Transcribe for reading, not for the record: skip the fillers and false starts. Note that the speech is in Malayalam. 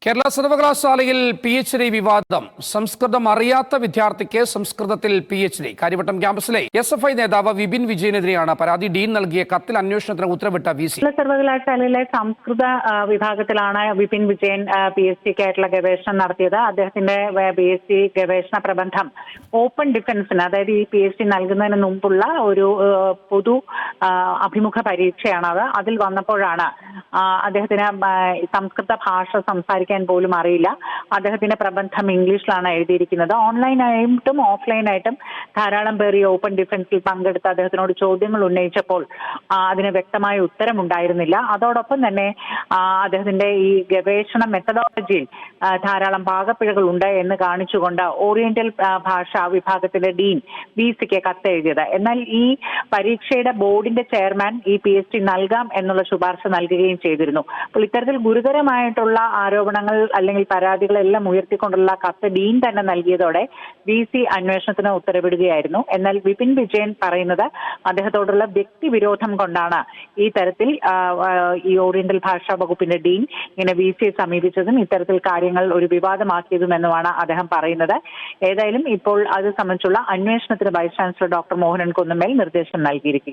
കേരള സർവകലാശാലയിൽ PhD വിവാദം. സംസ്കൃതം അറിയാത്ത വിദ്യാർത്ഥിക്ക് സംസ്കൃതത്തിൽ PhD. കാര്യവട്ടം ക്യാമ്പസിലെ SFI നേതാവ് വിപിൻ വിജയനെതിരെയാണ് പരാതി. ഡീൻ നൽകിയ കത്തിൽ അന്വേഷണത്തിന് ഉത്തരവിട്ട VC. സർവകലാശാലയിലെ സംസ്കൃത വിഭാഗത്തിലാണ് വിപിൻ വിജയൻ PhDക്കായിട്ടുള്ള ഗവേഷണം നടത്തിയത്. അദ്ദേഹത്തിന്റെ PhD ഗവേഷണ പ്രബന്ധം ഓപ്പൺ ഡിഫൻസിന്, അതായത് ഈ PhD നൽകുന്നതിന് മുമ്പുള്ള ഒരു പൊതു അഭിമുഖ പരീക്ഷയാണത്. അതിൽ വന്നപ്പോഴാണ് അദ്ദേഹത്തിന് സംസ്കൃത ഭാഷ സംസാരിക്കാൻ പോലും അറിയില്ല. അദ്ദേഹത്തിന്റെ പ്രബന്ധം ഇംഗ്ലീഷിലാണ് എഴുതിയിരിക്കുന്നത്. ഓൺലൈനായിട്ടും ഓഫ്ലൈനായിട്ടും ധാരാളം പേർ ഈ ഓപ്പൺ ഡിഫൻസിൽ പങ്കെടുത്ത് അദ്ദേഹത്തിനോട് ചോദ്യങ്ങൾ ഉന്നയിച്ചപ്പോൾ അതിന് വ്യക്തമായ ഉത്തരമുണ്ടായിരുന്നില്ല. അതോടൊപ്പം തന്നെ അദ്ദേഹത്തിന്റെ ഈ ഗവേഷണ മെത്തഡോളജിയിൽ ധാരാളം പാകപ്പിഴകൾ ഉണ്ട് എന്ന് കാണിച്ചുകൊണ്ട് ഓറിയന്റൽ ഭാഷാ വിഭാഗത്തിന്റെ ഡീൻ VCക്ക് കത്തെഴുതിയത്. എന്നാൽ ഈ പരീക്ഷയുടെ ബോർഡിന്റെ ചെയർമാൻ ഈ PhD നൽകാം എന്നുള്ള ശുപാർശ നൽകുകയും ചെയ്തിരുന്നു. അപ്പോൾ ഇത്തരത്തിൽ ഗുരുതരമായിട്ടുള്ള ആരോപണങ്ങൾ അല്ലെങ്കിൽ പരാതികളെല്ലാം ഉയർത്തിക്കൊണ്ടുള്ള കത്ത് ഡീൻ തന്നെ നൽകിയതോടെ VC അന്വേഷണത്തിന് ഉത്തരവിടുകയായിരുന്നു. എന്നാൽ വിപിൻ വിജയൻ പറയുന്നത് അദ്ദേഹത്തോടുള്ള വ്യക്തിവിരോധം കൊണ്ടാണ് ഈ തരത്തിൽ ഈ ഓറിയന്റൽ ഭാഷാ വകുപ്പിന്റെ ഡീൻ ഇങ്ങനെ VCയെ സമീപിച്ചതും ഇത്തരത്തിൽ കാര്യങ്ങൾ ഒരു വിവാദമാക്കിയതുമെന്നുമാണ് അദ്ദേഹം പറയുന്നത്. ഏതായാലും ഇപ്പോൾ അത് സംബന്ധിച്ചുള്ള അന്വേഷണത്തിന് vice chancellor doctor Mohanan Kunnummel നിർദ്ദേശം നൽകിയിരിക്കുകയാണ്.